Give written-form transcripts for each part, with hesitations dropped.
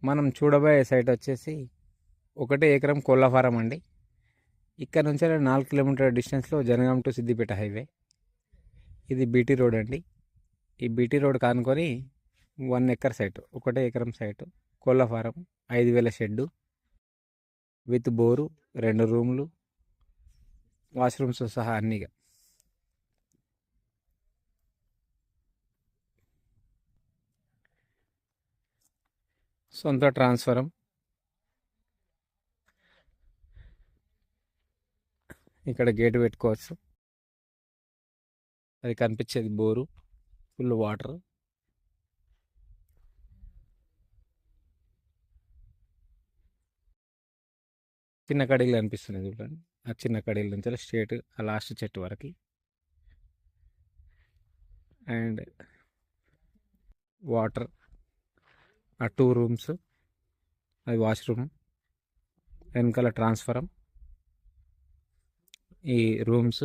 మనం చూడబోయే సైట్ వచ్చేసి 1 ఎకరం కోళ్ళ ఫారం అండి. ఇక్కడ నుంచి 4 కిలోమీటర్ డిస్టెన్స్లో జనగాం టు సిద్దిపేట హైవే. ఇది బీటీ రోడ్ అండి. ఈ బీటీ రోడ్ కానుకొని 1 ఎకర్ సైట్, 1 ఎకరం సైటు, కోళ్ళ ఫారం, 5,000 షెడ్డు విత్ బోరు, 2 రూమ్లు, వాష్రూమ్స్ సహా అన్నీగా. సొంత ట్రాన్స్ఫరం. ఇక్కడ గేటు పెట్టుకోవచ్చు. అది కనిపించేది బోరు, ఫుల్ వాటర్. చిన్న కడీలు కనిపిస్తున్నాయి చూడండి. ఆ చిన్న కడీల నుంచి స్ట్రేట్ ఆ లాస్ట్ చెట్టు వరకు. అండ్ వాటర్, ఆ 2 రూమ్స్, అది వాష్రూమ్, వెనకాల ట్రాన్స్ఫరం, ఈ రూమ్స్.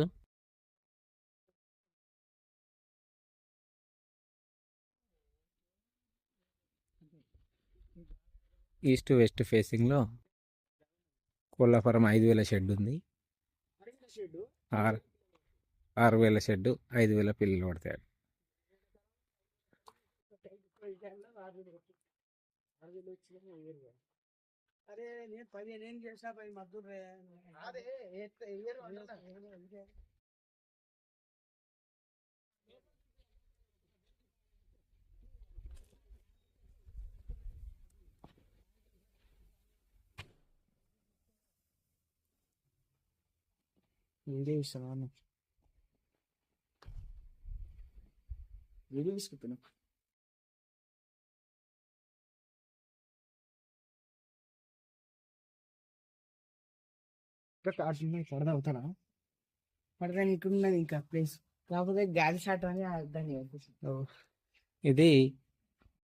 ఈస్ట్ వెస్ట్ ఫేసింగ్లో కోళ్ళఫారం 5,000 షెడ్ ఉంది. 6,000 షెడ్, 5,000 పిల్లలు పడతాయి. అరే నేను 15 ఏం చేసా 10 మద్దతు అదే వీడియో ఇస్తాను, వీడియో తీసుకుంటున్నా. పడదా అవుతాడా? పడదా ఇక్కడ ఉన్నది ఇంకా ప్లేస్, కాకపోతే గాలి షాట్ అని దాన్ని ఇది